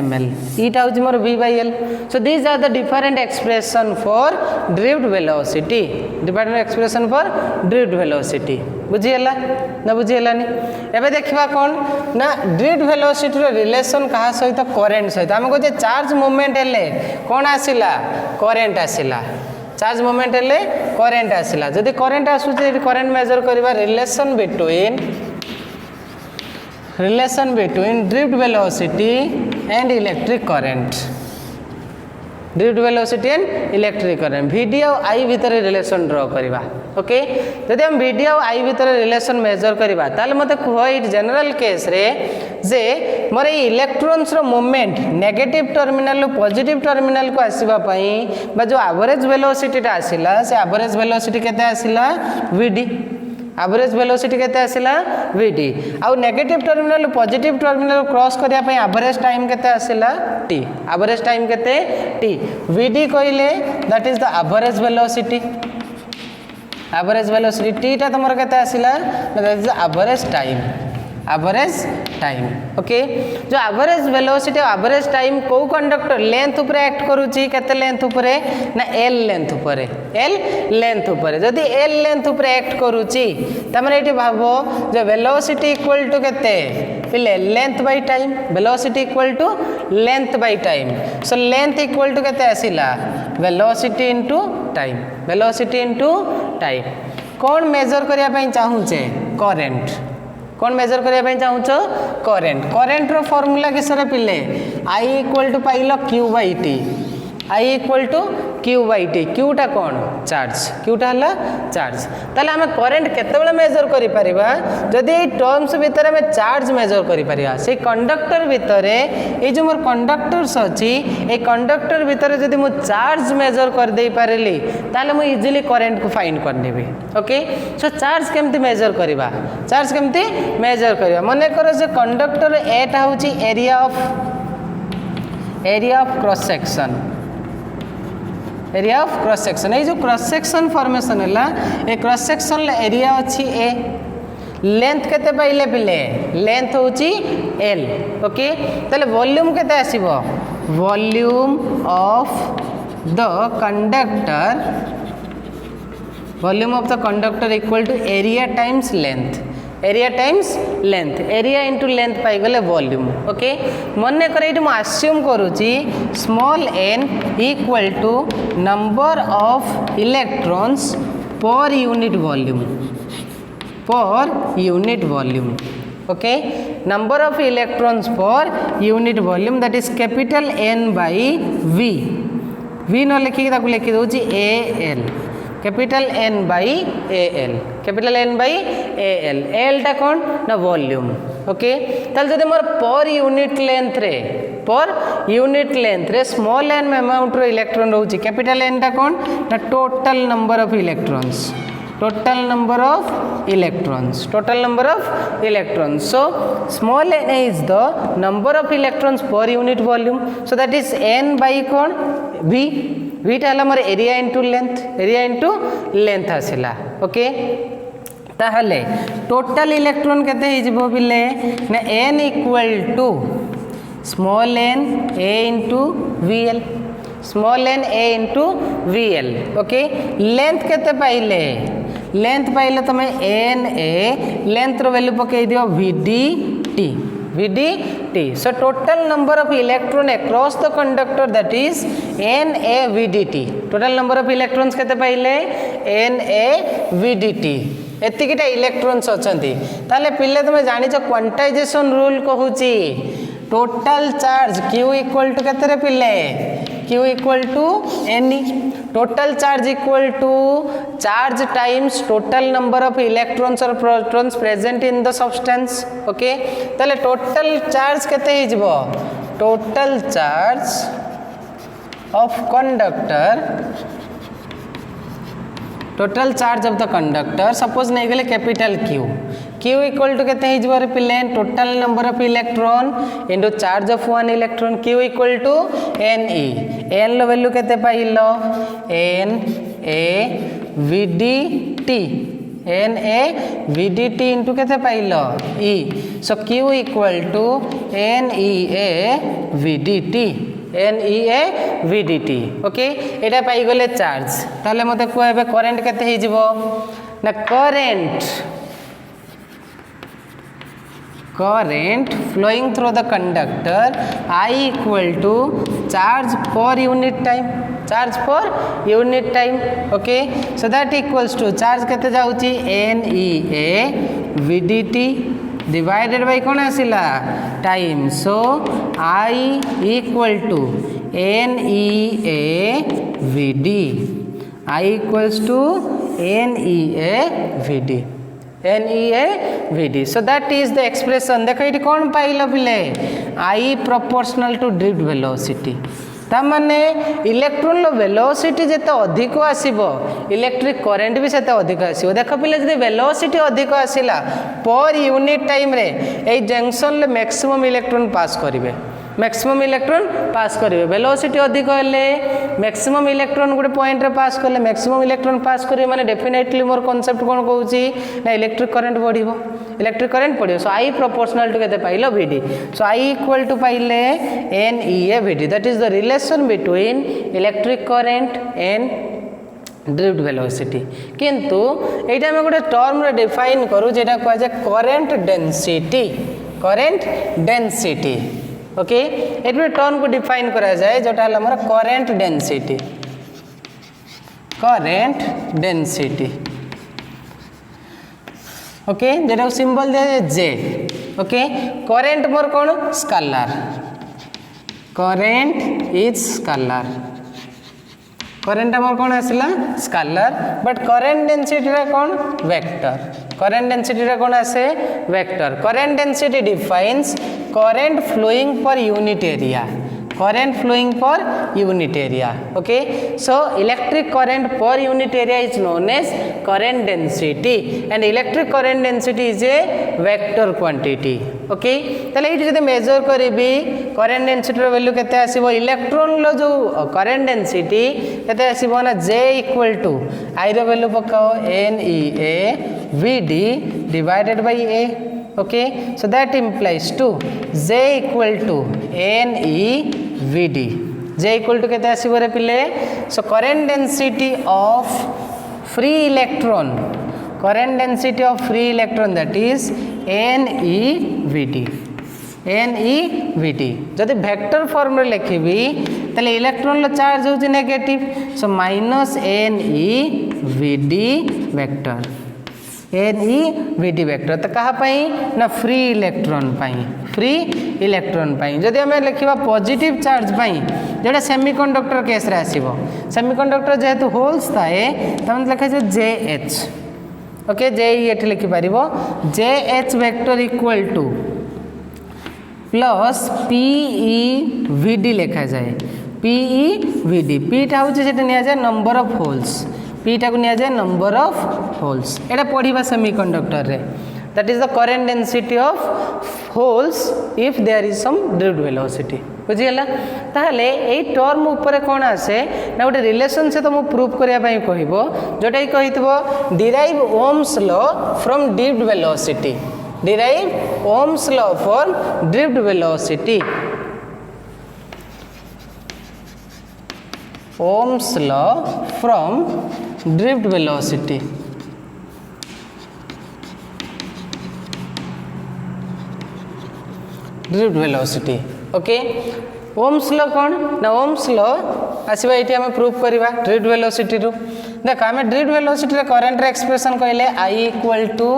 Speaker 1: ml eta hoji more v by l so these are the different expression for drift velocity बुझिएला ना बुझिएलानी एबे देखिबा कोन ना ड्रिफ्ट वेलोसिटी रो रिलेशन कहा सहित करंट सहित हम को जे चार्ज मूवमेंट हेले कोन आसिला करंट आसिला चार्ज मूवमेंट हेले करंट आसिला जदी करंट आसु जे करंट मेजर करबा relation between drift velocity and electric current vd और i भितर रिलेशन ड्रा करबा ओके जदि हम vd और i भितर रिलेशन मेजर करबा ताले मते कह इ जनरल केस रे जे मोर इलेक्ट्रॉन्स रो movement negative terminal positive terminal को आसीबा पई बा जो एवरेज वेलोसिटी ता आसिला से एवरेज वेलोसिटी केते आसिला vd एवरेज वेलोसिटी केते आसिला vd आउ negative terminal positive terminal cross करिया पई एवरेज टाइम केते आसिला t एवरेज टाइम केते t vd कहिले that is the average velocity t ता तमर केते आसिला that is the average time okay जो एवरेज वेलोसिटी एवरेज टाइम को कंडक्टर लेंथ ऊपर एक्ट करूची केते लेंथ ऊपर ना l लेंथ ऊपर जदी l लेंथ ऊपर एक्ट करूची तमरे एठी भाबो जो वेलोसिटी इक्वल टू केते पिले length by time velocity equal to length by time so length equal to केते आसिला वेलोसिटी इनटू टाइम कोन मेजर करिया पई चाहूचे करंट कौन मेजर करने चाहूच करंट रो फॉर्मूला किसरे पिले I इक्वल टू पाइल q by T I equal to q by T क्यूटा कौन क्यूटा हला चार्ज ताले आम करंट केतेबेले मेजर करि परिबा जदि ए टर्म्स भितर में चार्ज मेजर करि परिबा से कंडक्टर भितर ए जो मोर कंडक्टर्स अछि ए कंडक्टर भितर जदि मु चार्ज मेजर कर दे पारेली ताले मु इजीली करंट को फाइंड कर लेबे ओके सो चार्ज केमती मेजर करिबा माने करो जे कंडक्टर एटा होची एरिया ऑफ क्रॉस सेक्शन ये जो क्रॉस सेक्शन फॉर्मेशन है ए क्रॉस सेक्शन एरिया अच्छी ए लेंथ केते पाइले पिले लेंथ होची l ओके ताले वॉल्यूम केते आसीबो volume of the conductor equal to area times area into length पाई गले वॉल्यूम ओके मने करे इट मु अस्यूम करूची small n equal to number of electrons per unit volume okay number of electrons per unit volume that is capital N by v न लिखि ताकू लिखि दोची AL capital N by AL L टा कौन ना वॉल्यूम ओके ताल जदि मोर पर यूनिट लेंथ रे पर यूनिट लेंथ रे स्मॉल एन अमाउंट रो इलेक्ट्रॉन रोची कैपिटल एन टा कौन ना total number of electrons total number of electrons so small n is the number of electrons per unit volume so that is n by kon v v टा हला मोर area into length आसिला okay ताहले total electron केते हि जिवो बिले ना n equal to small n a into vl small n a into vl okay length केते पाइले लेंथ पाइले तमे एन ए लेंथ रो वैल्यू पकई दियो VDT so total number of electron across the conductor that is NaVDT total number of electrons केते पाइले NaVDT एतिकिटा electrons अछंती ताले पिले तमे जानि छ क्वांटाइजेशन रूल कहूची total charge Q equal to केते रे पिले Q equal to Ne total charge equal to charge times total number of electrons or protons present in the substance okay tale total charge kete hi jibo total charge of the conductor suppose nei gele capital Q equal to केते ही जबार पिले total number of electron into charge of one electron Q equal to Ne n लो value केते पाइलो NaVDT into केते पाइलो E so Q equal to NeaVDT okay एटा पाई गले चार्ज ताले मते को एबे करंट केते ही जिवो ना current flowing through the conductor I equal to charge per unit time okay so that equals to charge केते जाउची NeaVDT divided by cone आसिला time so I equal to NeaVD I equals to NeaVD so that is the expression देखो ये कौन pile पिले I proportional to drift velocity तामाने electron लो velocity जेते अधिक आसीबो इलेक्ट्रिक करंट भी सेते अधिक आसीबो देखो पिले जदि वेलोसिटी अधिक आसिला पर यूनिट टाइम रे ए जंक्शन ले मैक्सिमम इलेक्ट्रॉन पास करिवे वेलोसिटी अधिक हेले मैक्सिमम इलेक्ट्रॉन गोटे पॉइंट रे पास करले मैक्सिमम इलेक्ट्रॉन पास करिवे माने डेफिनेटली मोर कांसेप्ट कोन कहूची ना इलेक्ट्रिक करंट पड़िबो सो I proportional to केते पाइलो VD so I equal to पाइले NeaVD that is the relation between electric current and drift velocity किंतु एटा में गोटे टर्म रे डिफाइन करू जेटा कहै छै करंट डेंसिटी ओके एटवे टर्म को डिफाइन करा जाए जोटा हमारा करंट डेंसिटी ओके जेटा सिंबल दे J ओके करंट मोर कोन scalar current is scalar current मोर कोन आसिला स्केलर बट करंट डेंसिटी रे कोन वेक्टर करंट डेंसिटी रे कोन आसे vector current density defines current flowing per unit area okay so electric current per unit area is known as current density and electric current density is a vector quantity okay तले it जदि major करबी current density रो value केते आसीबो electron लो जो current density केते आसीबो ना J equal to I रो value पकाओ NeaVD divided by A okay so that implies to J equal to NeVD J equal to केते आसीबो रे पिले so current density of free electron that is NeVD जदि vector form रे लिखिबी तले electron लो चार्ज होची negative so minus NeVD vector तो कहा पाई ना फ्री इलेक्ट्रॉन पाई जदि हमें लिखिबा पॉजिटिव चार्ज पाई जेटा सेमीकंडक्टर केस रे आसीबो सेमीकंडक्टर जेहेतु होल्स थाए तमन लिखा छै JH ओके जे एठी लिखि परिबो JH vector equal two plus PeVD लिखा जाए PeVD पीटा हूँ से जाए नंबर ऑफ होल्स पीटा को नि जाए नंबर ऑफ होल्स एटा पढ़ा सेमीकंडक्टर रे that is the current density of holes if there is some drift velocity बुझीगला ताहले एई टर्म ऊपर कौन आसे ना गोटे रिलेशन से तुमको प्रूफ करने कहब जोटा कि कहितबो derive Ohm's law from drift velocity derive Ohm's law for drift velocity Ohm's law from drift velocity okay Ohm's law कौन ना Ohm's law आसवा ये आम प्रूफ करवा ड्रिफ्ट वेलोसिटी रु देख आम ड्रिफ्ट वेलोसिटी रे करंट रे एक्सप्रेशन कहले I equal to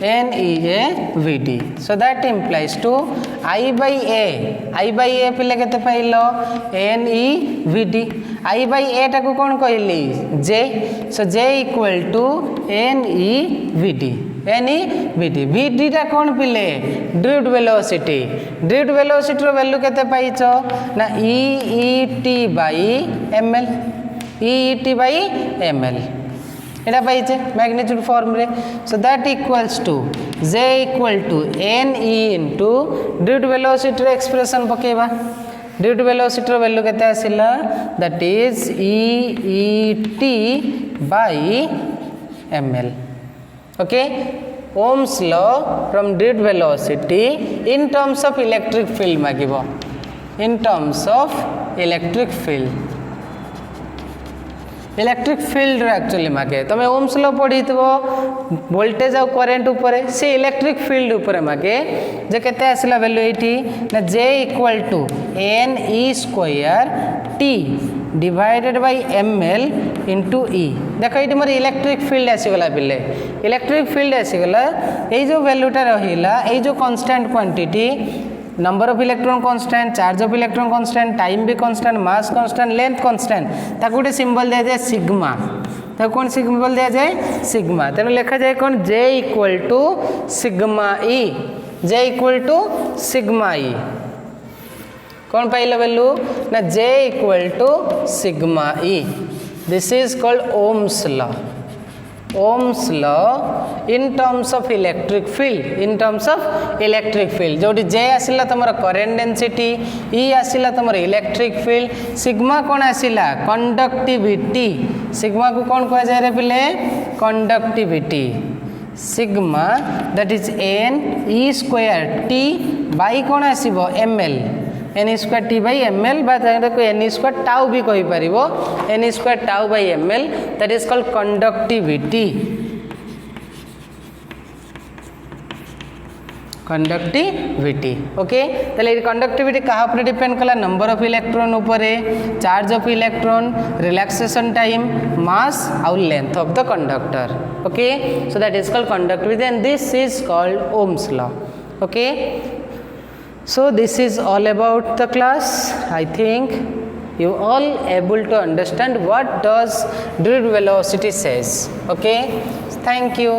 Speaker 1: NEA VD so that implies to I by A पिले केते pilo NEVD I by A टाको कौन कहली J so J equal to NEVD VD टा कौन पिले ड्रिफ्ट वेलोसिटी रो वैल्यू केते पाइचो ना EET by ml Etah पाइचे magnitude form रे so that equals to J equal to NE into drift velocity रो एक्सप्रेशन पकेबा ड्रिफ्ट वेलोसिटी रो वैल्यू केते आसिला that is EET by ml okay Ohm's law from drift velocity in terms of electric field मागिबो in terms of electric field electric field actually मागे तुम Ohm's law पढ़ी voltage और current ऊपर से इलेक्ट्रिक फील्ड ऊपर मागे जे केते आसला वैल्यू एटी ना J equal to NE square T divided by ml into E देख ये मोर इलेक्ट्रिक फील्ड आसीगला पिले इलेक्ट्रिक फील्ड आसीगला ये जो वैल्यूटा रहिला ये जो constant quantity number of electron constant charge of electron constant time भी constant mass constant length constant ताको गोटे सिंबल दिया जाए सिग्मा ताको कौन सिंबल दिया जाए सिग्मा तेणु लिखा जाए कौन J equal to sigma E कौन पाइल वैल्यू ना J equal to sigma E this is called Ohm's law in terms of electric field जोटी J आसिला तमरा करंट डेंसिटी E आसिला तमरा इलेक्ट्रिक फील्ड सिग्मा कौन आसिला कंडक्टिविटी सिग्मा को कौन कह जाए रे पिले conductivity sigma that is NE square T by कौन आसीबो ml NE square T by ml बा को NE स्क्वायर टाउ भी कहि परिबो NE square tau by ml that is called conductivity okay ताले कंडक्टिविटी कहा ऊपर डिपेंड कला नंबर ऑफ इलेक्ट्रॉन ऊपर charge of electron relaxation time mass और length of the conductor okay so that is called conductivity and this is called Ohm's law okay so this is all about the class I think you all able to understand what does drift velocity says okay thank you